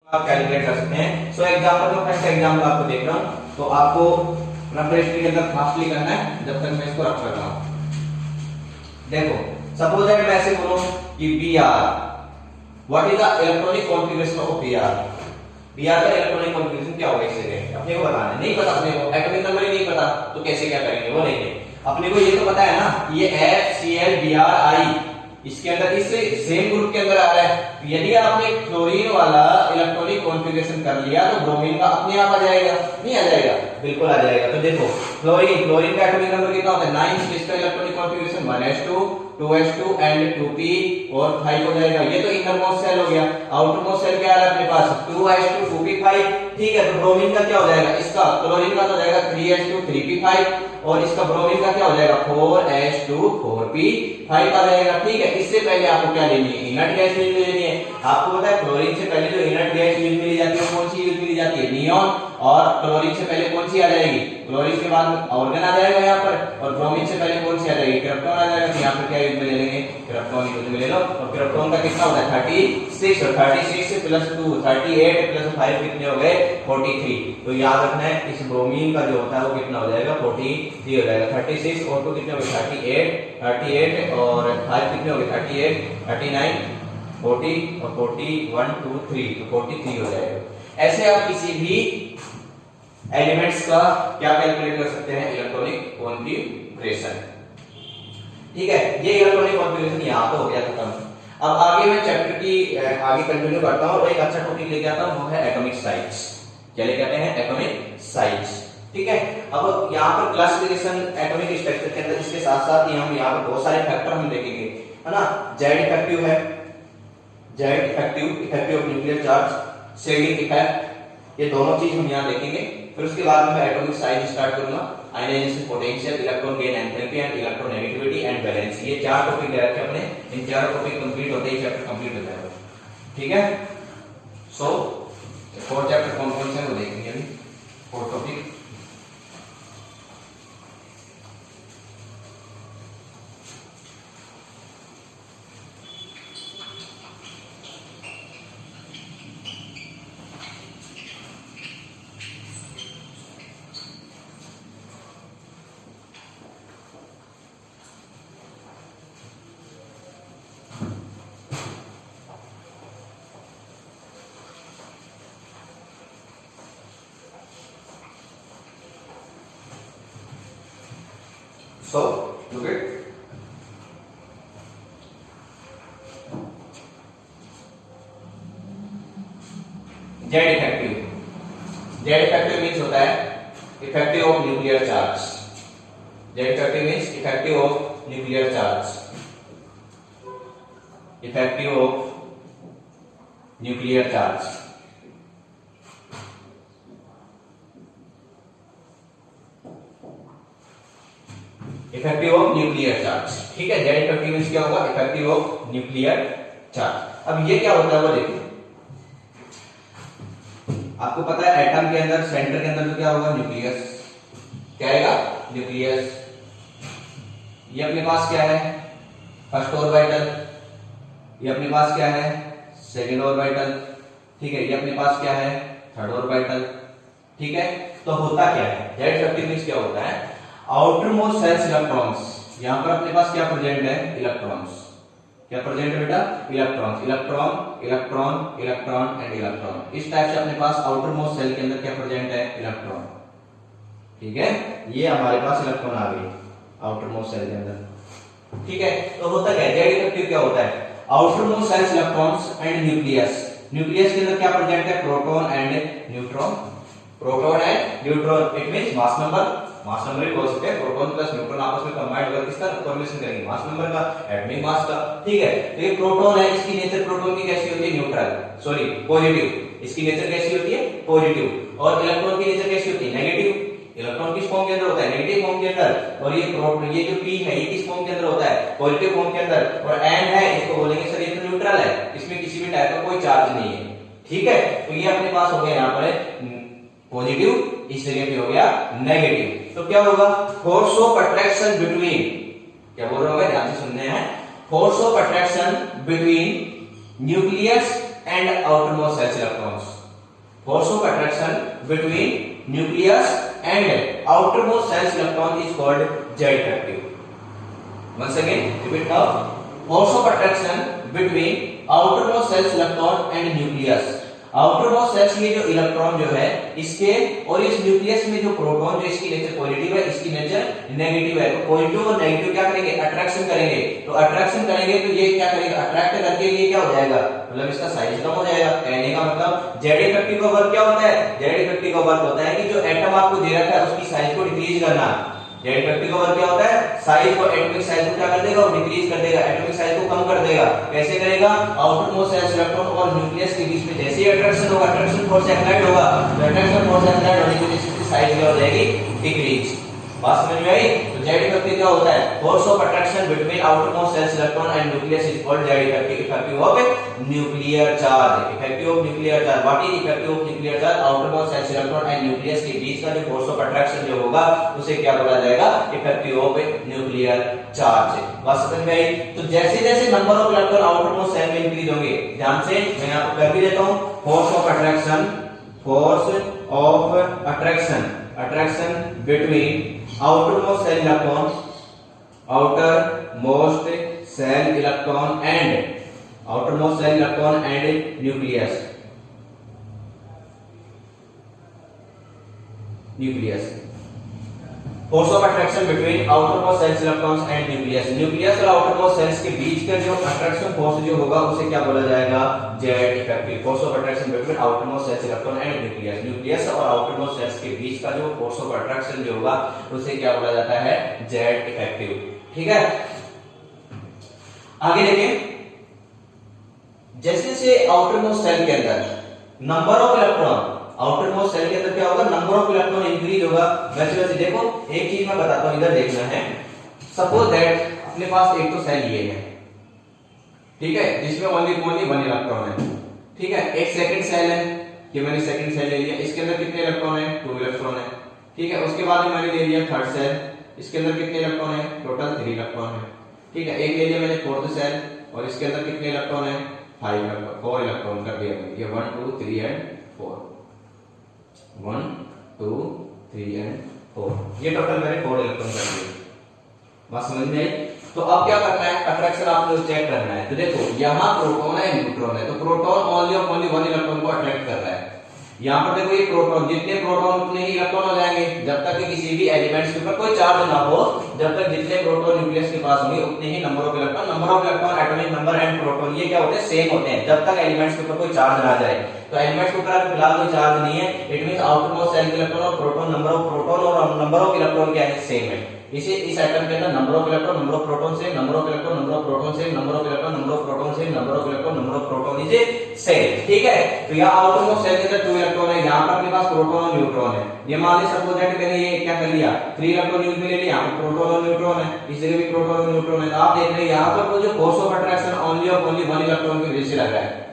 आप कैलकुलेट कर सकते हैं। सो एग्जांपल में फर्स्ट एग्जांपल आपको देख रहा हूं, तो आपको नंबर हिस्ट्री के अंदर फास्टली करना है जब तक मैं इसको रख रहा हूं। देखो सपोज दैट मैं ऐसे बोलूं कि Br what is the electronic configuration of Br। Br का इलेक्ट्रॉनिक कॉन्फ़िगरेशन क्या होगा इससे अपने को बताना है, नहीं पता अपने को, एटॉमिक नंबर ही नहीं पता तो कैसे क्या करेंगे वो नहीं है। अपने को ये तो पता है ना, ये FCl Bri इसके अंदर इस सेम ग्रुप के अंदर आ रहा है। यदि आपने फ्लोरीन वाला इलेक्ट्रॉनिक कॉन्फ़िगरेशन कर लिया तो ब्रोमीन का अपने आप आ जाएगा, नहीं आ जाएगा? बिल्कुल आ जाएगा। तो देखो फ्लोरीन का एटॉमिक नंबर कितना होता है 9, इसका electronic configuration 1s2 2s2 and 2p और 5 हो जाएगा। ये तो इनर मोस्ट सेल हो गया। आउटर मोस्ट सेल क्या आ रहा है अपने पास 2s2 2p5, ठीक है। तो ब्रोमीन का क्या हो जाएगा, इसका क्लोरीन का तो हो जाएगा 3s2 3p5 और इसका ब्रोमीन का क्या हो जाएगा 4s2 4p5 आ जाएगा, ठीक है। इससे पहले आपको क्या लेनी है, इनर्ट गैस यूज लेनी है। आपको पता है क्लोरीन से पहले जो इनर्ट गैस यूज मिली जाती है कौन सी यूज मिली जाती है, नियॉन। और क्लोरीन से पहले कौन सी आ जाएगी, क्लोरीन के बाद ऑर्गन आ जाएगा यहाँ पर, और ब्रोमीन से पहले कौन सी आ जाएगी, क्रिप्टॉन आ जाएगा। तो यहाँ पर क्या यूज में ले लेंगे, क्रिप्टॉन यूज में ले लो। और क्रिप्टॉन का कितना होता है 36, और 36 से प्लस 2 38 प्लस 5 कितने हो गए 43। तो याद रखना है इस ब्रोमीन का जो होता है वो कितना हो जाएगा 43 हो जाएगा। 36 और 2 कितने हो गए 38 और 5 कितने हो गए 38 39 40 और 40 1 2 3 तो 43 हो जाएगा। ऐसे आप किसी भी एलिमेंट्स का क्या कैलकुलेट कर सकते हैं, इलेक्ट्रॉनिक कॉन्फ़िगरेशन, ठीक है। ये इलेक्ट्रॉनिक कॉन्फ़िगरेशन यहाँ तो हो गया खत्म। अब आगे मैं चैप्टर की आगे कंटिन्यू करता हूँ और एक अच्छा टॉपिक लेके आता हूँ, वो है एटॉमिक साइज। क्या लेके आते हैं, एटॉमिक साइज, ठीक है। अब यहाँ पर क्लासिफिकेशन एटॉमिक स्ट्रक्चर के अंदर इसके साथ साथ ही हम यहाँ पर बहुत सारे फैक्टर हम देखेंगे, है ना। जेड इफेक्टिव है, Z effective of nuclear charge, shielding effect, ये दोनों चीज हम यहाँ देखेंगे। फिर उसके बाद में मैं एटॉमिक साइज स्टार्ट करूंगा, ionisation potential, electron gain enthalpy and electronegativity and valency. ये 4 टॉपिक दे रखे अपने, इन 4 टॉपिक कंप्लीट होते ही चैप्टर कंप्लीट हो जाएगा, ठीक है। सो 4 चैप्टर कौन कौन से वो देखेंगे अभी, 4 topic. So look at Z effective. Z effective means होता है effective of nuclear charge. Z effective means effective of nuclear charge, effective of nuclear charge. Effective of nuclear charge, ठीक है। जेड इफेक्टिव मींस क्या होगा, effective of nuclear charge. अब ये क्या होता है वो देखिए, आपको पता है एटम के अंदर सेंटर के अंदर तो क्या होगा, न्यूक्लियस। क्या आएगा, न्यूक्लियस। ये अपने पास क्या है, फर्स्ट ऑर्बिटल। ये अपने पास क्या है, सेकंड ऑर्बिटल, ठीक है। ये अपने पास क्या है, थर्ड ऑर्बिटल, ठीक है। तो होता क्या है, जेड इफेक्टिव मींस क्या होता है, आउटर मोस्ट सेल्स इलेक्ट्रॉन्स। यहां पर अपने पास क्या प्रेजेंट है, इलेक्ट्रॉन्स। क्या प्रेजेंट है बेटा, electrons. Electron electron electron and electron, इस टाइप से अपने पास आउटर मोस्ट सेल के अंदर क्या प्रेजेंट है, इलेक्ट्रॉन, ठीक है। ये हमारे पास इलेक्ट्रॉन आ गए आउटर मोस्ट सेल के अंदर, ठीक है। तो होता क्या है, जेड इफेक्टिव क्या होता है, outer most shells electrons and nucleus. Nucleus के अंदर क्या प्रेजेंट है, proton and neutron. Proton and neutron, it means mass number. Mass number भी बोल सकते हैं, प्रोटॉन प्लस न्यूट्रॉन आपस में कंबाइंड होकर किसका फॉर्मेशन करेंगे, मास नंबर का, एटॉमिक मास का, ठीक है। तो ये प्रोटॉन है, इसकी नेचर प्रोटॉन की कैसी होती है, न्यूट्रल, सॉरी पॉजिटिव। इसकी नेचर कैसी होती है, पॉजिटिव। और इलेक्ट्रॉन की नेचर कैसी होती है, नेगेटिव। इलेक्ट्रॉन किस फॉर्म के अंदर होता है, नेगेटिव फॉर्म के अंदर। और ये प्रोटॉन, ये जो p है ये किस फॉर्म के अंदर होता है, पॉजिटिव फॉर्म के अंदर। और n है, इसको बोलेंगे सर ये तो न्यूट्रल है, इसमें किसी भी टाइप का कोई चार्ज नहीं है, ठीक है। तो ये अपने पास हो गया यहाँ पर पॉजिटिव, इस जगह पे हो गया नेगेटिव। तो क्या होगा, फोर्स ऑफ अट्रैक्शन बिटवीन, क्या बोल रहा हूं, ध्यान से सुनने हैं, force of attraction between nucleus and outer most shells electrons. force of attraction between nucleus and outermost cell's electron is called Z effective. Once again, repeat now. Force of attraction between outermost cell's electron and nucleus. Outermost shells में जो electron जो है इसके और इस nucleus में जो proton जो इसकी नेचर पॉजिटिव है, इसकी नेचर नेगेटिव है, तो पॉजिटिव और नेगेटिव क्या करेंगे, अट्रैक्शन करेंगे। तो अट्रैक्शन करेंगे तो ये क्या करेगा, अट्रैक्ट करके ये क्या हो जाएगा, मतलब इसका साइज कम हो जाएगा। कहने का मतलब जेड इफेक्टिव का वर्क क्या होता है, जेड इफेक्टिव का वर्क होता है कि जो एटम आपको दे रखा है उसकी साइज को डिक्रीज करना। जेड इफेक्टिव का वर्क क्या होता है, साइज को, एटॉमिक साइज को क्या कर देगा, डिक्रीज कर देगा, एटॉमिक साइज को कम कर देगा। कैसे करेगा, आउटरमोस्ट सेल्स इलेक्ट्रॉन और न्यूक्लियस के बीच में जैसे ही अट्रैक्शन होगा, अट्रैक्शन फोर्स अप्लाइड होगा, तो अट्रैक्शन फोर्स अप्लाइड होने की वजह से इसकी साइज क्या हो जाएगी, डिक्रीज। बात समझ में आई? तो जेड इफेक्टिव क्या होता है, force of attraction between outermost shells electron and nucleus is called Z effective. Effective of nuclear charge, effective of nuclear charge. What is effective of nuclear charge, outermost shells electron and nucleus के बीच का जो force of attraction जो होगा उसे क्या बोला जाएगा, इफेक्टिव ऑफ न्यूक्लियर चार्ज। बात समझ में आई? तो जैसे जैसे number of electron outermost shell में इंक्रीज होंगे, ध्यान से मैं आपको कर भी देता हूं, force of attraction, force of attraction, attraction between outermost cell electron, outermost cell electron and outermost cell electron and nucleus, nucleus, force of attraction between outermost cells electrons and nucleus, nucleus और outermost cells के बीच का जो attraction force जो होगा उसे क्या बोला जाएगा, Z effective, force of attraction between outermost cells electron and nucleus, nucleus और outermost cells के बीच का जो force of attraction जो होगा उसे क्या बोला जाता है, Z effective। ठीक है, आगे देखें, जैसे जैसे outermost cell के अंदर number of electron, outermost shell के अंदर क्या होगा, नंबर ऑफ इलेक्ट्रॉन इंक्रीज होगा। वैसे वैसे देखो एक चीज मैं बताता हूं, इधर देखना है। सपोज दैट अपने पास एक तो सेल ये है, ठीक है, जिसमें ओनली 1 इलेक्ट्रॉन है। ठीक है, एक सेकंड सेल है, कि मैंने सेकंड सेल ले लिया, इसके अंदर कितने इलेक्ट्रॉन है, 2 इलेक्ट्रॉन है। ठीक है, उसके बाद मैंने ले लिया थर्ड सेल, इसके अंदर कितने इलेक्ट्रॉन है, टोटल 3 इलेक्ट्रॉन है। ठीक है, एक ले लिया मैंने फोर्थ सेल और इसके अंदर कितने इलेक्ट्रॉन है, 4 इलेक्ट्रॉन कर दिया मैंने। ये 1 2 3 एंड 4, 1 2 3 एंड 4, ये टोटल मैंने 4 इलेक्ट्रॉन कर दिए। बात समझ में आई? तो अब क्या करना है, अट्रैक्शन आपको चेक करना है। तो देखो यहाँ प्रोटॉन है, न्यूट्रॉन है, तो प्रोटॉन ओनली 1 इलेक्ट्रॉन को अट्रैक्ट कर रहा है। यहाँ पर देखो ये प्रोटॉन, जितने प्रोटॉन उतने ही इलेक्ट्रॉन हो जाएंगे, जब तक कि किसी भी एलिमेंट्स के ऊपर कोई चार्ज ना हो, जब तक जितने प्रोटॉन न्यूक्लियस के पास होंगे उतने ही number of electron, atomic number and proton ये क्या होते हैं, सेम होते हैं, जब तक एलिमेंट्स के ऊपर कोई चार्ज ना जाए। तो एलिमेंट्स के ऊपर फिलहाल कोई चार्ज नहीं है, it means outermost cell electron और प्रोटॉन, नंबर ऑफ प्रोटॉन और नंबर ऑफ इलेक्ट्रॉन क्या है, सेम है। इसे इस आइटम के अंदर number of electron, number of proton same, number of electron, number of proton same, number of electron, number of proton same, number of electron, number of proton is same. ठीक है, तो यहाँ outermost shell के अंदर 2 electron है, यहाँ पर अपने पास प्रोटॉन और न्यूट्रॉन है। ये मान लीजिए सपोज दैट मैंने ये क्या कर लिया, 3 इलेक्ट्रॉन यूज में ले लिया, यहाँ पर प्रोटॉन और न्यूट्रॉन है, इस जगह भी प्रोटॉन और न्यूट्रॉन है। तो आप देख रहे हैं यहाँ पर जो force of attraction only 1 electron की वजह से लग रहा है।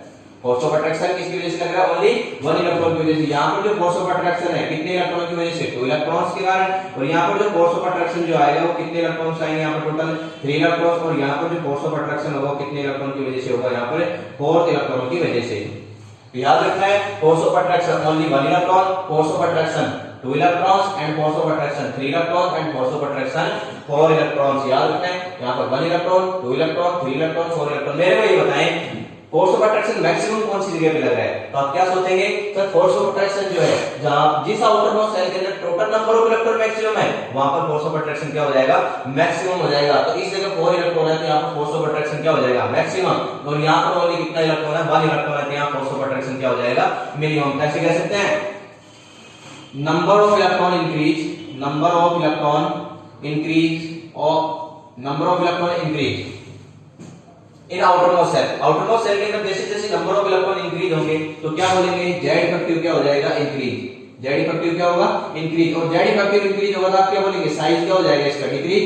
फोर्स ऑफ अट्रैक्शन किसकी वजह से लग रहा है, ओनली 1 इलेक्ट्रॉन की वजह से। यहाँ पर जो फोर्स ऑफ अट्रैक्शन है कितने इलेक्ट्रॉन की वजह से, 2 इलेक्ट्रॉन्स के कारण। और यहाँ पर जो फोर्स ऑफ अट्रैक्शन जो आएगा वो कितने इलेक्ट्रॉन्स आएंगे, यहाँ पर टोटल 3 इलेक्ट्रॉन्स। और यहाँ पर जो फोर्स ऑफ अट्रैक्शन होगा कितने इलेक्ट्रॉन की वजह से होगा, यहाँ पर 4 इलेक्ट्रॉन की वजह से। याद रखना है, force of attraction only 1 electron, force of attraction 2 electrons and force of attraction 3 electrons and force of attraction 4 electrons. याद रखना है, यहाँ पर 1 इलेक्ट्रॉन, 2 इलेक्ट्रॉन, 3 इलेक्ट्रॉन, 4 इलेक्ट्रॉन। मेरे को ये बताएं फोर्स ऑफ अट्रैक्शन मैक्सिमम कौन सी जगह पे लग रहा है, तो आप क्या सोचेंगे, सर फोर्स ऑफ अट्रैक्शन जो है जहां जिस आउटरमोस्ट सेल के अंदर total number of electron maximum है वहां पर फोर्स ऑफ अट्रैक्शन क्या हो जाएगा, मैक्सिमम हो जाएगा। तो इस जगह 4 इलेक्ट्रॉन है तो यहाँ पर फोर्स ऑफ अट्रैक्शन क्या हो जाएगा, मैक्सिमम। और यहाँ पर ओनली कितना इलेक्ट्रॉन है, 1 इलेक्ट्रॉन है, तो यहाँ फोर्स ऑफ अट्रैक्शन क्या हो जाएगा, मिनिमम। कैसे कह सकते हैं, number of electron increase, number of electron increase और number of electron increase in outermost shell. Outermost shell के अंदर जैसे जैसे नंबर ऑफ इलेक्ट्रॉन इंक्रीज होंगे तो क्या बोलेंगे, जेड इफेक्टिव क्या हो जाएगा, इंक्रीज। जेड इफेक्टिव क्या होगा, इंक्रीज। और जेड इफेक्टिव इंक्रीज होगा तो आप क्या बोलेंगे, साइज क्या हो जाएगा इसका, डिक्रीज।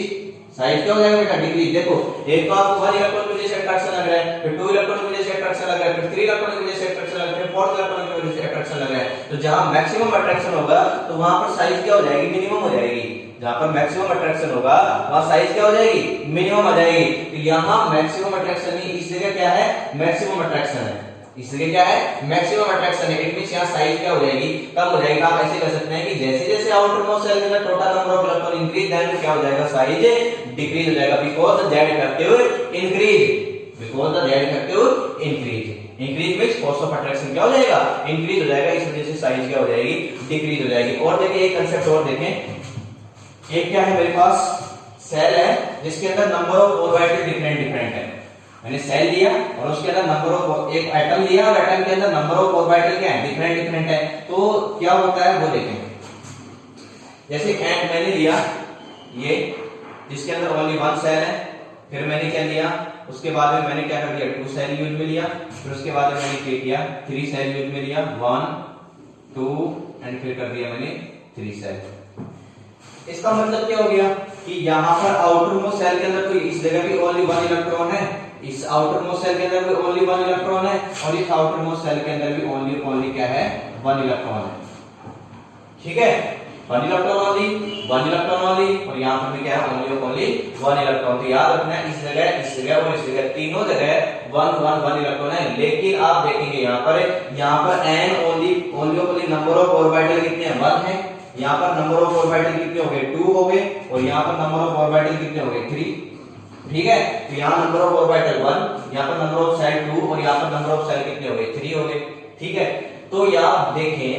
साइज क्या हो जाएगा बेटा, डिक्रीज। देखो एक तो आपको 1 इलेक्ट्रॉन की वजह से अट्रैक्शन लग रहा है, फिर 2 इलेक्ट्रॉन की वजह से अट्रैक्शन लग रहा है, फिर 3 इलेक्ट्रॉन की वजह से अट्रैक्शन लग रहा है, फिर 4 इलेक्ट्रॉन की वजह से अट्रैक्शन लग रहा है। तो जहां मैक्सिमम अट्रैक्शन होगा तो वहां पर साइज क्या हो जाएगी, मिनिमम हो जाएगी। जहां पर मैक्सिमम अट्रैक्शन होगा वहां साइज क्या हो जाएगी, मिनिमम आ जाएगी। तो यहां मैक्सिमम अट्रैक्शन नहीं, इस जगह क्या है, मैक्सिमम अट्रैक्शन है। इस जगह क्या है मैक्सिमम अट्रैक्शन है। इट मींस यहां साइज क्या हो जाएगी कम हो जाएगी। आप ऐसे कह सकते हैं कि जैसे जैसे आउटर मोस्ट सेल के अंदर total number of electron increase then क्या हो जाएगा साइज डिक्रीज हो जाएगा because the Z effective increase because the Z effective increase increase means force of attraction क्या हो जाएगा इंक्रीज हो जाएगा। इस वजह से साइज क्या हो जाएगी डिक्रीज हो जाएगी। और देखिए एक कांसेप्ट और देखें। एक क्या है मेरे पास सेल है जिसके अंदर number of orbital different different है। मैंने सेल लिया और उसके अंदर नंबर ऑफ एक एटम लिया और एटम के अंदर नंबर ऑफ ऑर्बिटल क्या है डिफरेंट डिफरेंट है। तो क्या होता है वो देखें। जैसे एंड मैंने लिया ये जिसके अंदर ओनली वन सेल है। फिर मैंने क्या लिया उसके बाद में मैंने क्या कर दिया 2 सेल यूज में लिया। फिर उसके बाद में मैंने क्या किया 3 सेल यूज में लिया 1 2 एंड फिर कर दिया मैंने 3 सेल। इसका मतलब क्या हो गया कि यहां पर आउटर मोस्ट सेल के अंदर कोई इस जगह भी ओनली 1 इलेक्ट्रॉन है। इस आउटर मोस्ट सेल के अंदर भी ओनली 1 इलेक्ट्रॉन है और इस आउटर मोस्ट सेल के अंदर भी ओनली क्या है 1 इलेक्ट्रॉन है। ठीक है 1 इलेक्ट्रॉन ओनली और यहां पर भी क्या है ओनली 1 इलेक्ट्रॉन। तो याद रखना है इस जगह और इस जगह तीनों जगह 1 इलेक्ट्रॉन है। लेकिन आप देखेंगे यहां पर n only number of orbital कितने हैं 1 है। यहां पर नंबर ऑफ ऑर्बिटल कितने हो गए 2 हो गए और यहां पर नंबर ऑफ ऑर्बिटल कितने हो गए 3। ठीक है तो यहां नंबर ऑफ ऑर्बिटल 1 यहां पर नंबर ऑफ सेल 2 और यहां पर नंबर ऑफ सेल कितने हो गए 3 हो गए। ठीक है तो आप देखें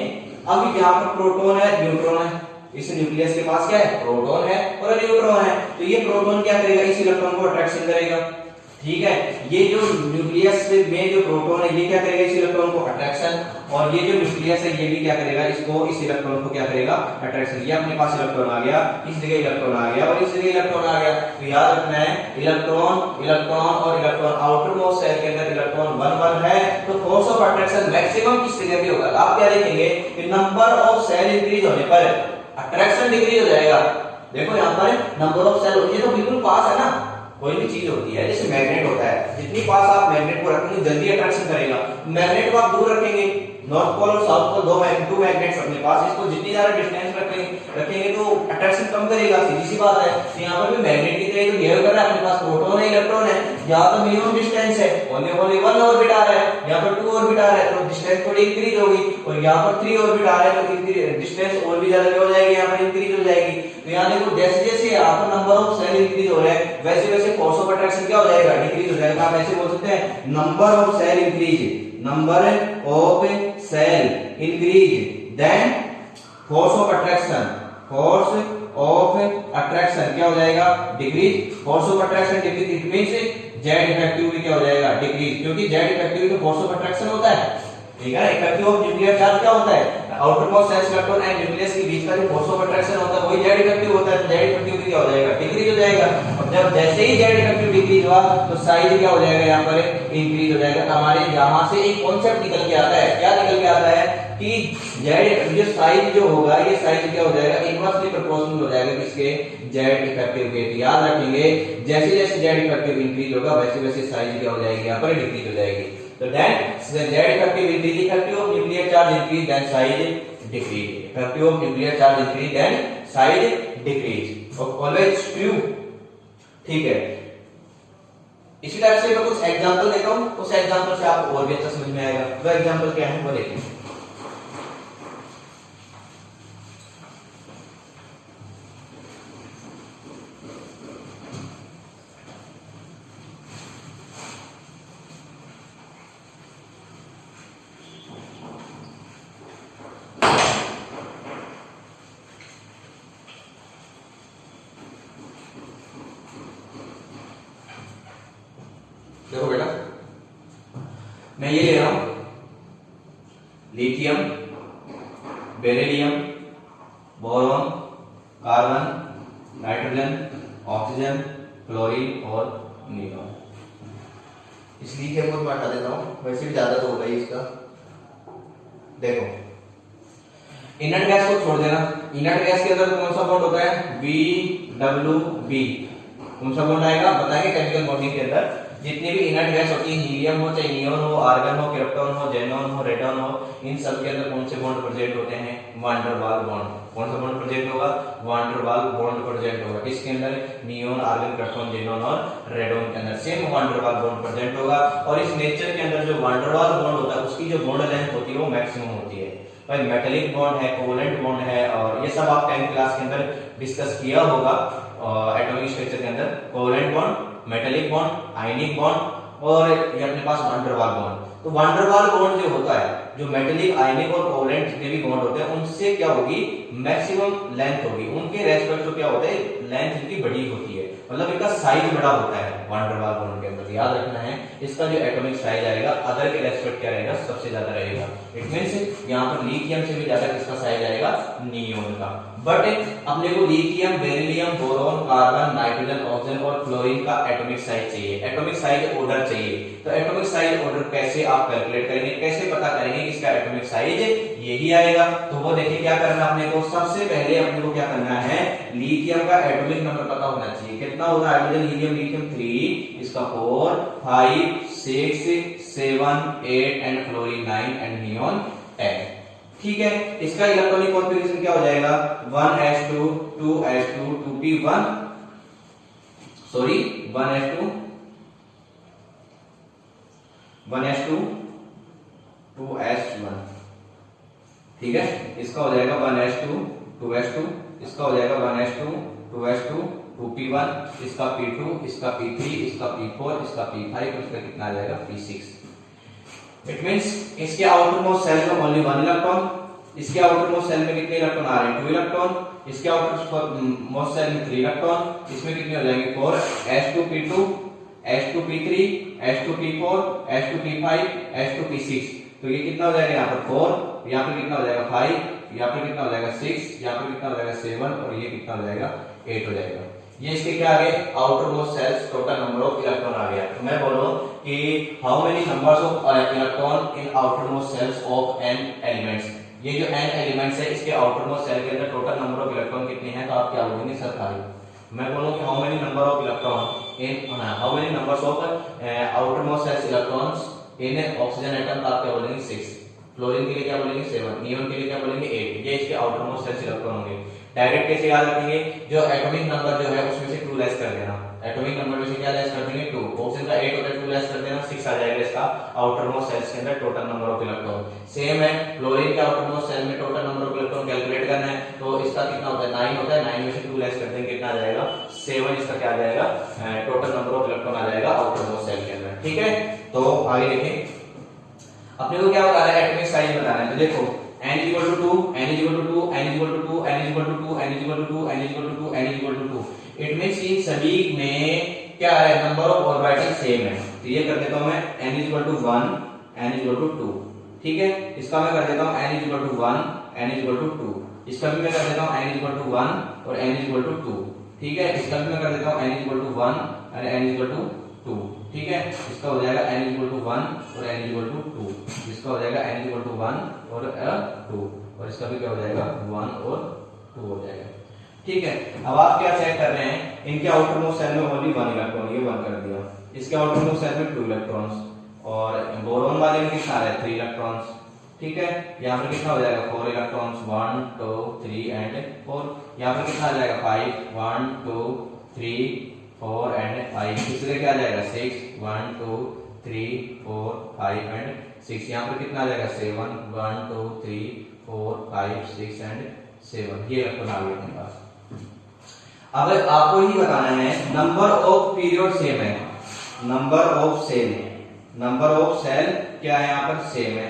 अब यहां पर प्रोटॉन है न्यूट्रॉन है। इस न्यूक्लियस के पास क्या है प्रोटॉन है और न्यूट्रॉन है। तो ये प्रोटॉन क्या करेगा इस इलेक्ट्रॉन को अट्रैक्शन करेगा। ठीक है ये जो न्यूक्लियस में जो प्रोटॉन है ये क्या करेगा इस इलेक्ट्रॉन को अट्रैक्शन और ये जो न्यूक्लियस है ये भी क्या करेगा इसको इस इलेक्ट्रॉन को क्या करेगा अट्रैक्शन। ये अपने पास इलेक्ट्रॉन आ गया इस जगह इलेक्ट्रॉन आ गया और इस जगह इलेक्ट्रॉन आ गया। तो याद रखना है इलेक्ट्रॉन और इलेक्ट्रॉन आउटर मोस्ट सेल के अंदर इलेक्ट्रॉन 1 है तो फोर्स ऑफ अट्रैक्शन मैक्सिमम किस जगह पे होगा। आप क्या देखेंगे कि नंबर ऑफ सेल इंक्रीज होने पर अट्रैक्शन डिक्रीज हो जाएगा। देखो यहाँ पर नंबर ऑफ सेल ये तो बिल्कुल पास है ना। कोई भी चीज होती है जैसे मैग्नेट होता है जितनी पास आप मैग्नेट को रखेंगे जल्दी अट्रैक्शन करेगा। मैग्नेट को आप दूर रखेंगे नॉर्थ पोल और साउथ पोल दो मैग्नेट्स अपने पास इसको जितनी ज्यादा डिस्टेंस रखेंगे तो अट्रैक्शन कम करेगा। सीधी सी बात है। तो यहाँ पर भी मैग्नेट की तरह बिहेव कर रहा है। अपने पास प्रोटॉन है इलेक्ट्रॉन है यहाँ पर मिनिमम डिस्टेंस है ओनली 1 ऑर्बिट आ रहा है यहाँ पर 2 ऑर्बिट आ रहा है तो डिस्टेंस थोड़ी इंक्रीज होगी और यहाँ पर 3 ऑर्बिट आ रहा है तो डिस्टेंस और भी ज्यादा हो जाएगी यहाँ पर इंक्रीज हो जाएगी। तो यहाँ देखो जैसे जैसे यहाँ पर नंबर ऑफ सेल इंक्रीज हो रहा है वैसे वैसे फोर्स ऑफ अट्रैक्शन क्या हो जाएगा डिक्रीज हो जाएगा। आप ऐसे बोल सकते हैं number of shell increase then force of attraction क्या हो जाएगा decrease. Force of attraction decrease it means Z effective भी क्या हो जाएगा डिक्रीज क्योंकि जेड इफेक्टिव तो फोर्स ऑफ अट्रैक्शन होता है। ठीक है इफेक्टिव ऑफ न्यूक्लियर चार्ज क्या होता है outer most shells electron and nucleus के बीच का जो फोर्स ऑफ अट्रैक्शन होता है वही जेड इफेक्टिव होता है। जेड इफेक्टिव भी क्या हो जाएगा डिक्रीज हो जाएगा और जब जैसे ही जेड इफेक्टिव डिक्रीज हुआ तो साइज क्या हो जाएगा यहाँ पर इंक्रीज हो जाएगा। तो हमारे यहाँ से एक कॉन्सेप्ट निकल के आता है क्या निकल के आता है कि जेड जो साइज जो होगा ये साइज क्या हो जाएगा इनवर्सली प्रोपोर्शनल हो जाएगा किसके जेड इफेक्टिव के। याद रखेंगे जैसे जैसे जेड इफेक्टिव इंक्रीज होगा वैसे वैसे साइज क्या हो जाएगी यहाँ पर डिक्रीज हो जाएगी। तो then Z effective increase effective of nuclear charge increase then size decrease effective of nuclear charge increase then size decrease always true। ठीक है इसी टाइप से मैं कुछ एग्जांपल देता हूं उस एग्जांपल से आपको और भी अच्छा समझ में आएगा। वो एग्जांपल क्या है वो देखिए। देखो बेटा मैं ये ले रहा हूं lithium beryllium boron carbon nitrogen oxygen chlorine और नियॉन। इस लिथियम को मैं हटा देता हूं वैसे भी ज्यादा तो होगा ही इसका। देखो इनर्ट गैस को छोड़ देना। इनर्ट गैस के अंदर कौन सा बॉन्ड होता है BWB कौन सा बॉन्ड आएगा बताएंगे केमिकल बॉन्डिंग के अंदर जितनी भी इनर्ट गैस होती है, हीलियम हो, चाहे नियोन हो, आर्गन हो, क्रिप्टॉन हो, जेनॉन हो, रेडॉन हो, इन सब के अंदर कौन से बॉन्ड प्रेजेंट होते हैं? वान डेर वाल बॉन्ड। कौन सा बॉन्ड प्रेजेंट होगा? वान डेर वाल बॉन्ड प्रेजेंट होगा। किसके अंदर? नियोन, आर्गन, क्रिप्टॉन, जेनॉन और रेडॉन के अंदर सेम वान डेर वाल बॉन्ड प्रेजेंट होगा। और इस नेचर के अंदर जो वान डेर वाल बॉन्ड होता है उसकी जो बॉन्ड लेंथ होती है वो मैक्सिमम होती है। भाई मेटालिक बॉन्ड है, कोवेलेंट बॉन्ड है, और ये सब आप 10th क्लास के अंदर डिस्कस किया होगा एटॉमिक स्ट्रक्चर के अंदर। Covalent bond, metallic bond, ionic bond और ये अपने पास वान डेर वाल बॉन्ड। तो वान डेर वाल बॉन्ड जो होता है, जो मेटालिक, आयनिक और कोवेलेंट जितने भी बॉन्ड होते हैं उनसे क्या होगी? मैक्सिमम लेंथ होगी। उनके रेस्पेक्ट तो क्या होता है? लेंथ इनकी बड़ी होती है, मतलब इनका साइज बड़ा होता है वान डेर वाल बॉन्ड के अंदर। याद रखना है इसका जो एटॉमिक साइज आएगा अदर के रेस्पेक्ट क्या रहेगा? सबसे ज्यादा रहेगा। इट मींस यहाँ पर लिथियम से भी ज्यादा किसका साइज आएगा? नियोन का। बट अपने को lithium, beryllium, boron, carbon, nitrogen, oxygen और क्लोरीन का एटॉमिक साइज चाहिए, एटॉमिक साइज ऑर्डर चाहिए। तो एटॉमिक साइज ऑर्डर कैसे आप कैलकुलेट करेंगे, कैसे पता करेंगे इसका एटॉमिक साइज यही आएगा? तो वो देखिए क्या करना अपने को, सबसे पहले अपने को क्या करना है? लिथियम का एटॉमिक नंबर पता होना चाहिए। कितना होगा? हाइड्रोजन, हीलियम, लिथियम 3, इसका 4, 5, 6, 7, 8 एंड क्लोरीन 9 एंड नियोन 10। ठीक है, इसका इलेक्ट्रॉनिक कॉन्फ़िगरेशन क्या हो जाएगा? 1s2 2s2 2p1 sorry 1s2 2s1। ठीक है, इसका हो जाएगा 1s2 2s2, इसका हो जाएगा 1s2 2s2 2p1, इसका p2, इसका p3, इसका p4, इसका p5 और इसका कितना आ जाएगा? p6। इट मींस इसके आउटर मोस्ट सेल में ओनली 1 इलेक्ट्रॉन, इसके आउटर मोस्ट सेल में कितने इलेक्ट्रॉन आ रहे हैं? 2 इलेक्ट्रॉन, इसके आउटर मोस्ट सेल में 3 इलेक्ट्रॉन, इसमें कितने हो जाएंगे? 4, s2p2 s2p3 s2p4 s2p5 s2p6। तो ये कितना हो जाएगा? यहाँ पर 4, यहाँ पर कितना हो जाएगा? 5, यहाँ पर कितना हो जाएगा? 6, यहाँ पर कितना हो जाएगा? 7 और ये कितना हो जाएगा? 8 हो जाएगा। ये इसके क्या आ गए? Outer most shells total number of electron आ गया। तो मैं बोलूं कि how many numbers of electron in outer most shells of n elements. ये जो n एलिमेंट्स है इसके आउटर मोस्ट सेल के अंदर टोटल नंबर ऑफ इलेक्ट्रॉन कितने हैं? तो आप क्या बोलेंगे? 27। मैं बोलूं कि how many number of electron in how many numbers of outer most shells electrons in oxygen atom, तो आप क्या बोलेंगे? 6। फ्लोरीन के लिए क्या बोलेंगे? 7। नियोन के लिए क्या बोलेंगे? 8। ये इसके आउटर मोस्ट सेल्स इलेक्ट्रॉन होंगे। डायरेक्ट कैसे याद रखेंगे? जो एटॉमिक नंबर जो है उसमें से 2 लेस कर देना। एटॉमिक नंबर में से क्या लेस कर देंगे? 2। ऑक्सीजन का 8 होता है, 2 लेस कर देना, 6 आ जाएगा इसका आउटर मोस्ट सेल्स के अंदर total number of electron. Same है फ्लोरीन के आउटर मोस्ट सेल में total number of electron calculate करना है, तो इसका कितना होता है? 9 होता है, 9 में से 2 लेस कर देंगे, कितना आ जाएगा? 7 इसका क्या आ जाएगा? टोटल नंबर ऑफ इलेक्ट्रॉन आ जाएगा आउटर मोस्ट सेल के अंदर। ठीक है, तो आगे देखें अपने को क्या बताना है? एटॉमिक साइज बताना है। तो देखो n = 2 n = 2 n = 2 n = 2 n = 2 n = 2 n = 2। It means इन सभी में क्या है? नंबर ऑफ ऑर्बिटल सेम है। तो ये कर देता हूं मैं n = 1 n = 2। ठीक है, इसका मैं कर देता हूं n = 1 n = 2, इसका भी मैं कर देता हूं n = 1 और n = 2। ठीक है, इसका भी मैं कर देता हूं n = 1 और n = 2। ठीक है, इसका हो जाएगा n = 1 और n = 2, इसका हो जाएगा n = 1 और 2 और इसका भी क्या हो जाएगा? 1 और 2 हो जाएगा। ठीक है, अब आप क्या चेक कर रहे हैं? इनके आउटर मोस्ट सेल में ओनली 1 इलेक्ट्रॉन, ये 1 कर दिया। इसके आउटर मोस्ट सेल में 2 इलेक्ट्रॉन्स और बोरॉन वाले में कितना है? 3 इलेक्ट्रॉन्स। ठीक है, यहाँ पर कितना हो जाएगा? 4 इलेक्ट्रॉन्स, 1 2 3 एंड 4। यहाँ पर कितना आ जाएगा? 5 1 2 3 4 एंड 5। इसलिए क्या आ जाएगा? 6 1 2 3 4 5 एंड 6। यहाँ पर कितना आ जाएगा? 7 1 2 3 4 5 6 एंड 7। ये इलेक्ट्रॉन आ गए अपने पास। अब आपको ही बताना है नंबर ऑफ पीरियड सेम है, number of shell, number of shell क्या है? यहाँ पर सेम है,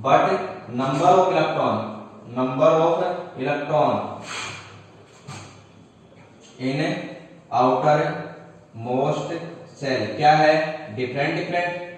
but number of electron, number of electron in outer most shell क्या है? Different different.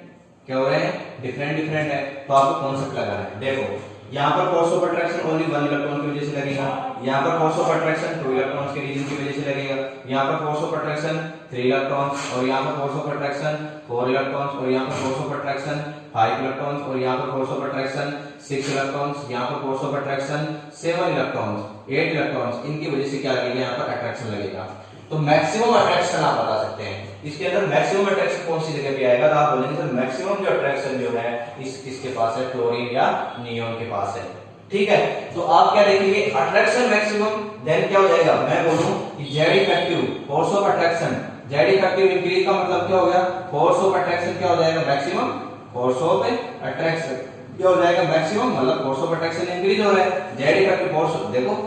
क्या हो रहे हैं? डिफरेंट डिफरेंट है। तो आपको कॉन्सेप्ट लगाना है। देखो यहाँ पर force of attraction only 1 electron की वजह से लगेगा, यहाँ पर फोर्स ऑफ अट्रैक्शन 2 इलेक्ट्रॉन्स के रीजन की वजह से लगेगा, यहाँ पर फोर्स ऑफ अट्रैक्शन 3 इलेक्ट्रॉन्स और यहाँ पर फोर्स ऑफ अट्रैक्शन 4 इलेक्ट्रॉन्स और यहाँ पर फोर्स ऑफ अट्रैक्शन 5 इलेक्ट्रॉन्स और यहाँ पर फोर्स ऑफ अट्रैक्शन 6 इलेक्ट्रॉन्स, यहाँ पर force of attraction 7 electrons, 8 electrons. इनकी वजह से क्या लगेगा? यहाँ पर अट्रैक्शन लगेगा। तो मैक्सिमम अट्रैक्शन आप बता सकते हैं। इसके अंदर मैक्सिमम अट्रैक्शन कौन सी जगह पे आएगा, तो आप बोलेंगे सर मैक्सिमम जो अट्रैक्शन जो है किसके पास है, क्लोरीन या नियोन के पास है। ठीक है, तो आप क्या देखेंगे, अट्रैक्शन मैक्सिमम, देन क्या हो जाएगा, मैं बोलूं कि Z effective force of attraction, Z effective increase का मतलब क्या हो गया, फोर्स ऑफ अट्रैक्शन क्या हो जाएगा, मैक्सिमम फोर्स ऑफ अट्रैक्शन क्या हो जाएगा, मैक्सिमम, मतलब फोर्स ऑफ अट्रैक्शन इंक्रीज हो रहा है। जेड इफेक्टिव फोर्स, देखो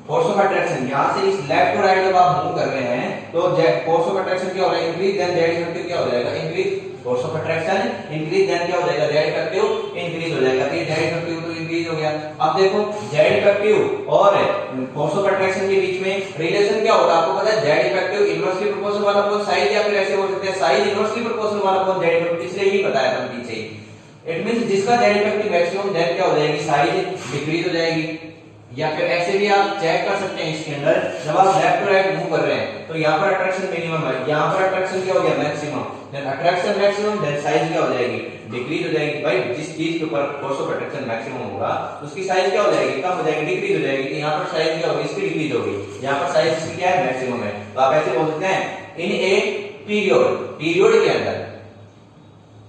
फोर्स ऑफ अट्रैक्शन यहां से इस लेफ्ट टू राइट जब आप मूव कर रहे हैं तो फोर्स ऑफ अट्रैक्शन क्या हो रहा है, इंक्रीज, देन जेड इफेक्टिव क्या हो जाएगा, increase, force of attraction increase, then क्या हो जाएगा, जेड इफेक्टिव इंक्रीज हो जाएगा। तो ये जेड इफेक्टिव तो इंक्रीज हो गया। अब देखो जेड इफेक्टिव और फोर्स ऑफ अट्रैक्शन के बीच में रिलेशन क्या होता है, आपको पता है, जेड इफेक्टिव इनवर्सली प्रोपोर्शनल वाला अपॉन साइज, या फिर ऐसे बोल सकते हैं साइज इनवर्सली प्रोपोर्शनल वाला अपॉन जेड इफेक्टिव, इसलिए ही बताया था पीछे। इट मींस जिसका जेड इफेक्टिव मैक्सिमम, देन क्या हो जाएगी, साइज डिक्रीज हो जाएगी। या फिर ऐसे भी आप चेक कर सकते हैं इसके अंदर, जब आप लेफ्ट टू राइट मूव कर रहे हैं तो यहाँ पर अट्रैक्शन मिनिमम है, यहाँ पर अट्रैक्शन क्या हो गया, maximum, then attraction maximum, then size क्या हो जाएगी, डिक्रीज हो जाएगी। भाई जिस चीज के ऊपर फोर्स ऑफ अट्रैक्शन मैक्सिमम होगा उसकी साइज क्या हो जाएगी, कम हो जाएगी, डिक्रीज हो जाएगी। तो यहाँ पर साइज क्या होगी, इसकी डिक्रीज होगी, यहाँ पर साइज इसकी क्या है, मैक्सिमम है। तो आप ऐसे बोल सकते हैं इन ए पीरियड के अंदर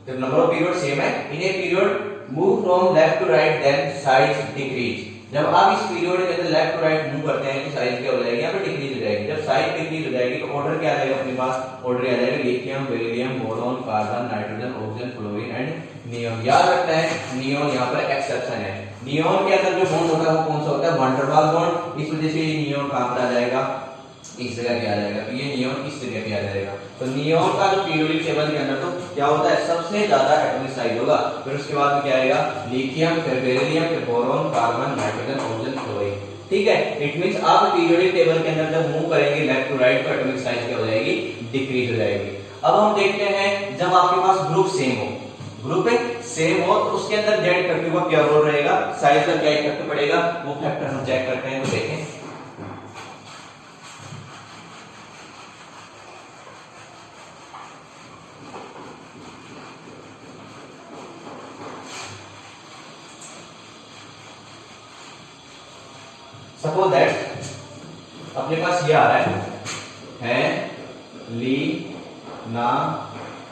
जब नंबर ऑफ पीरियड सेम है, in a period move from left to right, then size decrease. जब आप इस पीरियड के अंदर लेफ्ट टू राइट मूव करते हैं तो साइज क्या हो जाएगी, यहाँ पे डिक्रीज हो जाएगी। जब साइज डिक्रीज हो जाएगी तो ऑर्डर क्या आ जाएगा अपने पास, ऑर्डर आ जाएगा lithium, beryllium, boron, carbon, nitrogen, oxygen, fluorine and neon. याद रखना है नियोन यहाँ पर एक्सेप्शन है। नियोन के अंदर जो बॉन्ड होता है वो कौन सा होता है, वैन डर वाल्स बॉन्ड। इस वजह से ये नियोन कहां पर आ जाएगा, इस जगह पे आ जाएगा। तो ये नियोन इस जगह पे आ जाएगा। तो नियोन का जो पीरियोडिक टेबल के अंदर तो क्या होता है, सबसे ज्यादा एटॉमिक साइज होगा, फिर उसके बाद में क्या आएगा, लिथियम, फिर बेरिलियम, फिर boron, carbon, nitrogen, oxygen, fluorine. ठीक है, इट मींस आप पीरियोडिक टेबल के अंदर जब मूव करेंगे लेफ्ट टू राइट तो एटॉमिक साइज क्या हो जाएगी, डिक्रीज हो जाएगी। अब हम देखते हैं जब आपके पास ग्रुप सेम हो, ग्रुप सेम हो तो उसके अंदर जेड इफेक्टिव का क्या रोल रहेगा, साइज का क्या इफेक्ट पड़ेगा, वो फैक्टर हम चेक करते हैं। तो देखें सपोज दैट अपने पास ये आ रहा है ली ना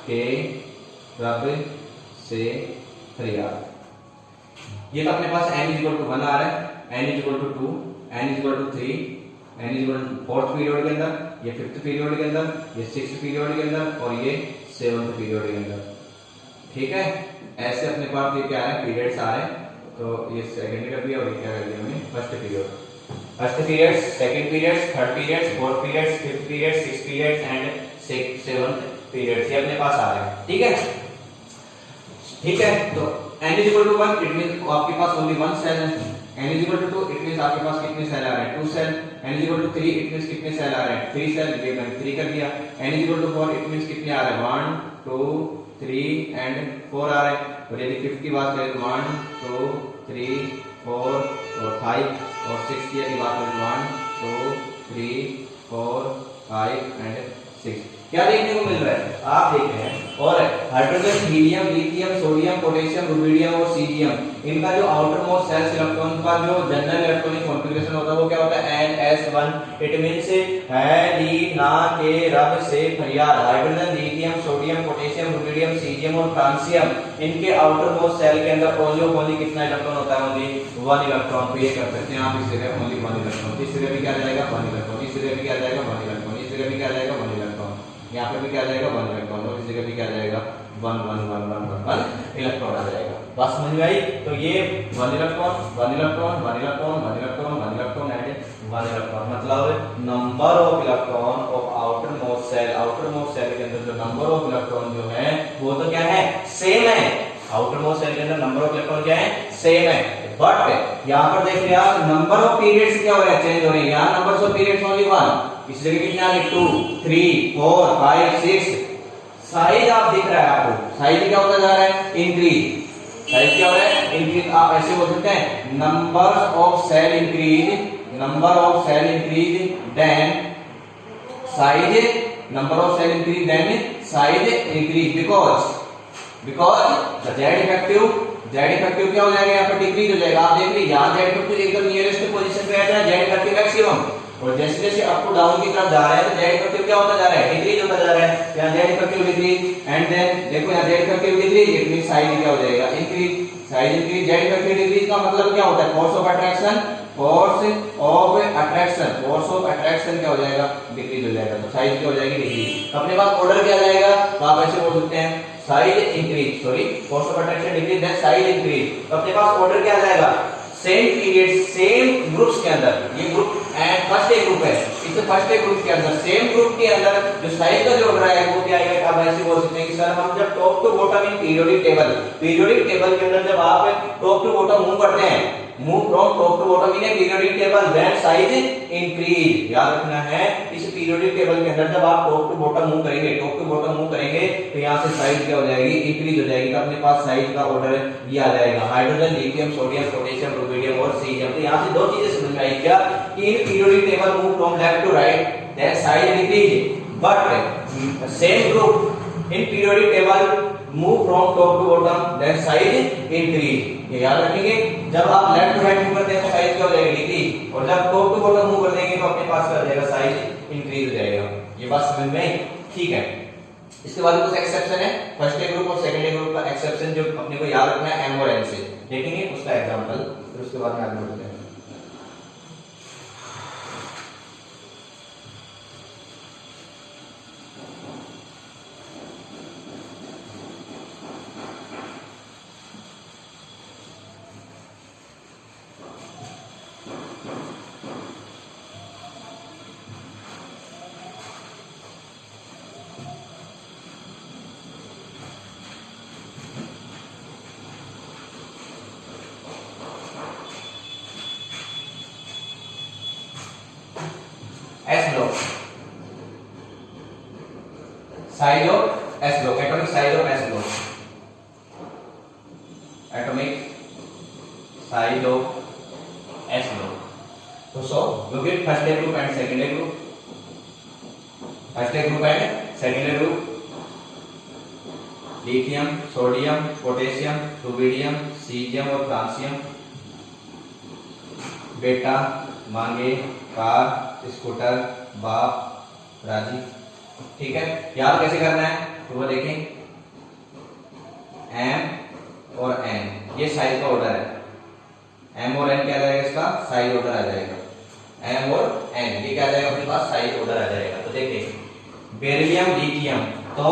के रब से फरियाद। ये तो अपने पास n = 1 आ रहा है, n = 2, n = 3, n = 4th period के अंदर, ये 5th पीरियड के अंदर, ये 6th पीरियड के अंदर और ये 7th पीरियड के अंदर। ठीक है, ऐसे अपने पास ये क्या है, पीरियड्स आ रहे हैं। तो ये सेकंड का भी और ये क्या कर दिया हमने, first period, first period, second period, third period, fourth period, fifth period, sixth period and seventh period ये अपने पास आ रहे हैं। ठीक है, ठीक है। तो n = 1 इट मींस आपके पास ओनली 1 सेल है, n = 2 इट मींस आपके पास कितने सेल आ रहे हैं, 2 सेल, n = 3 इट मींस कितने सेल आ रहे हैं, 3 सेल, ये मैंने 3 कर दिया। n = 4 इट मींस कितने आ रहे हैं, 1 2 3 एंड 4 आ रहे हैं। और यदि 5 की बात करें तो 1 2 3 4 और 5 और 6 की यदि बात करें 1 2 3 4 5 एंड 6। क्या देखने को मिल रहा है, आप देख रहे हैं, और hydrogen, helium, lithium, sodium, potassium, rubidium और सीजियम, इनका जो आउटर मोस्ट सेल्स इलेक्ट्रॉन का जो जनरल इलेक्ट्रॉनिक कॉन्फ़िगरेशन होता है वो क्या होता है, ns1। इट मींस है ली ना के रब से फरियाद। Hydrogen, lithium, sodium, potassium, rubidium, caesium और फ्रांसियम, इनके आउटर मोस्ट सेल के अंदर ओनली कितना इलेक्ट्रॉन होता है, ओनली 1 इलेक्ट्रॉन। तो ये कर सकते हैं आप इस जगह ओनली 1 इलेक्ट्रॉन, इस जगह भी क्या आ जाएगा 1 इलेक्ट्रॉन, इस जगह भी क्या आ जाएगा 1 इलेक्ट्रॉन, इस जगह भी क्या आ जाएगा 1 इलेक्ट्रॉन, यहाँ पे भी क्या आ जाएगा 1 इलेक्ट्रॉन और इस जगह भी क्या आ जाएगा 1 1 1 1 1 इलेक्ट्रॉन आ जाएगा। बस समझ में आई। तो ये 1 electron 1 electron 1 electron 1 electron 1 electron and 1 electron, मतलब number of electron of outer most shell, outer most shell के अंदर जो नंबर ऑफ इलेक्ट्रॉन जो है वो तो क्या है, सेम है। आउटर मोस्ट सेल के अंदर नंबर ऑफ इलेक्ट्रॉन क्या है, सेम है। बट यहाँ पर देख रहे आप नंबर ऑफ पीरियड्स क्या हो रहा है, चेंज हो रहे हैं। यहाँ नंबर ऑफ पीरियड्स ओनली 1, इस जगह कितने आ गए 2 3 4 5 6। साइज आप दिख रहा है आपको, साइज क्या होता जा रहा है, इंक्रीज। साइज क्या हो रहा है, इंक्रीज। आप ऐसे बोल सकते हैं number of shell increase, number of shell increase then size, number of shell increase then size increase because the Z effective क्या हो जाएगा, यहाँ पर डिक्रीज हो जाएगा। आप देख रहे हैं यहाँ जेड इफेक्टिव एकदम नियरेस्ट पोजीशन पे आता है, जेड इफेक्टिव मैक्सिमम, और जैसे जैसे अप टू डाउन की तरफ जा रहा है तो जेड इफेक्टिव क्या होता जा रहा है, डिक्रीज होता जा रहा है। यहाँ Z effective decrease and then देखो यहाँ Z effective decrease, it means size क्या हो जाएगा, increase, size increase. Z effective decrease का मतलब क्या होता है, force of attraction, force of attraction, force of attraction क्या हो जाएगा, डिक्रीज हो जाएगा, तो साइज क्या हो जाएगी, डिक्रीज। अपने पास ऑर्डर क्या जाएगा, तो आप ऐसे बोल सकते हैं size increase, sorry force of attraction decrease then size increase. तो अपने पास ऑर्डर क्या जाएगा, सेम पीरियड सेम ग्रुप्स के अंदर, ये group and first A group है, इस फर्स्ट ए ग्रुप के अंदर सेम ग्रुप के अंदर जो साइज का जो ऑर्डर आएगा वो क्या आएगा, आप ऐसे बोल सकते हैं कि सर हम जब top to bottom in periodic table के अंदर जब आप टॉप टू बॉटम मूव करते हैं, move from top to bottom in a periodic table then size increase. याद रखना है इस पीरियोडिक टेबल के अंदर जब आप टॉप टू बॉटम मूव करेंगे, टॉप टू बॉटम मूव करेंगे तो यहां से साइज क्या हो जाएगी, इंक्रीज हो जाएगी। तो अपने पास साइज का ऑर्डर ये आ जाएगा, hydrogen, lithium, sodium, potassium, rubidium और सीजियम। तो यहां से दो चीजें समझ में आई क्या, कि in periodic table move from left to right then size increase, but same group in periodic table move from top to bottom then size increase. ये याद रखेंगे, जब आप लेफ्ट टू राइट मूव करते हैं तो साइज क्या हो जाएगी, डिक्रीज, और जब टॉप टू बॉटम मूव कर देंगे तो अपने पास क्या हो जाएगा, साइज इंक्रीज हो जाएगा। ये बात समझ में आई, ठीक है। इसके बाद कुछ एक्सेप्शन है, फर्स्ट ए ग्रुप और सेकंड ए ग्रुप का एक्सेप्शन जो अपने को याद रखना है एम और एन से, देखेंगे उसका एग्जांपल, फिर उसके बाद में आगे बढ़ते हैं। S block, size of S block, atomic size of S block, atomic size of S block. So look at first A group and second A group, first A group and second A group, lithium, sodium, potassium, rubidium, cesium और francium, बेटा, मांगे, car, scooter, बाप, राजी, ठीक है। याद कैसे करना है तो वो देखें, एम और एन ये साइज का ऑर्डर है, एम और एन क्या आ जाएगा, इसका साइज ऑर्डर आ जाएगा, एम और एन ये क्या आ जाएगा, अपने पास साइज ऑर्डर आ जाएगा। तो देखिए बेरिलियम, लिथियम, तो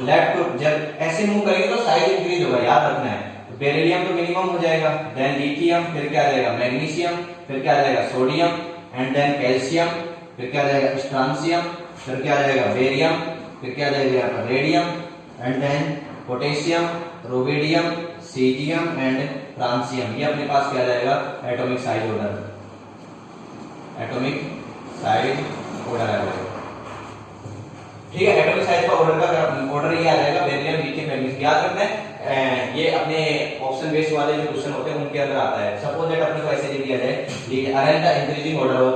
लेफ्ट जब ऐसे मूव करेंगे तो साइज इंक्रीज होगा, याद रखना है। बेरिलियम तो मिनिमम हो जाएगा, देन लिथियम, फिर क्या आ जाएगा, मैग्नीशियम, फिर क्या आ जाएगा, सोडियम, एंड देन कैल्शियम, फिर क्या आ जाएगा, स्ट्रांसियम, फिर क्या आ जाएगा, बेरियम, फिर क्या आ जाएगा यहाँ पर radium, and then potassium, rubidium, caesium and francium. ये अपने पास क्या आ जाएगा, atomic size order, atomic size order आ जाएगा, ठीक है। एटॉमिक साइज का ऑर्डर का ऑर्डर ये आ जाएगा, बेरिलियम, लिथियम, मैग्नीशियम। याद रखना है ये अपने ऑप्शन बेस्ड वाले जो क्वेश्चन होते हैं उनके अंदर आता है। सपोज दैट अपने को ऐसे दे दिया जाए, arrange the increasing order of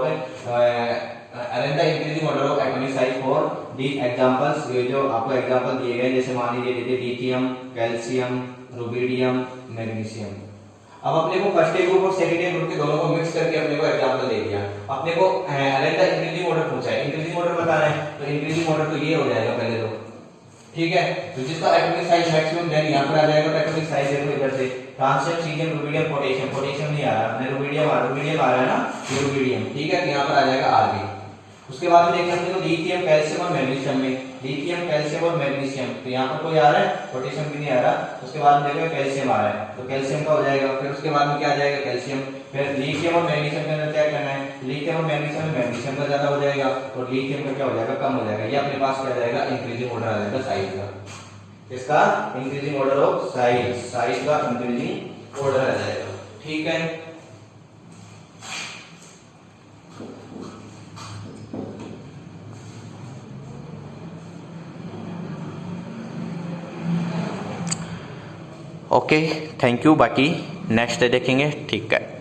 arrange the increasing order of atomic size for the examples, ये जो आपको एग्जांपल दिए गए, जैसे मान लीजिए देते लिथियम, कैल्शियम, रुबिडियम, मैग्नीशियम। अब अपने को फर्स्ट ए ग्रुप और सेकंड ए ग्रुप के दोनों को मिक्स करके अपने को एग्जांपल दे दिया, अपने को अरेंज द इंक्रीजिंग ऑर्डर पूछा है, इंक्रीजिंग ऑर्डर बताना है, तो इंक्रीजिंग ऑर्डर तो ये हो जाएगा पहले तो, ठीक है। तो जिसका एटॉमिक साइज मैक्सिमम देन यहां पर आ जाएगा, तो एटॉमिक साइज देखो इधर से francium, caesium, rubidium, potassium, potassium नहीं आ रहा, अपने रुबिडियम आ रहा है ना, ये रुबिडियम, ठीक है। तो यहां पर आ जाएगा आरबी। उसके बाद में देखना है तो लिथियम, कैल्शियम और मैग्नीशियम में, लिथियम, कैल्शियम और मैग्नीशियम, तो यहां पर कोई आ रहा है, पोटेशियम भी नहीं आ रहा। उसके बाद में देखो कैल्शियम आ रहा है, तो कैल्शियम का हो जाएगा, फिर उसके बाद में क्या आ जाएगा, कैल्शियम, फिर लिथियम और मैग्नीशियम के अंदर क्या करना है, लिथियम और मैग्नीशियम में मैग्नीशियम का ज्यादा हो जाएगा और लिथियम का क्या हो जाएगा, कम हो जाएगा। ये अपने पास क्या आ जाएगा, इंक्रीजिंग ऑर्डर आ जाएगा साइज का, इसका increasing order of size, size का इंक्रीजिंग ऑर्डर आ जाएगा, ठीक है। Okay, thank you. बाकी नेक्स्ट डे देखेंगे, ठीक है।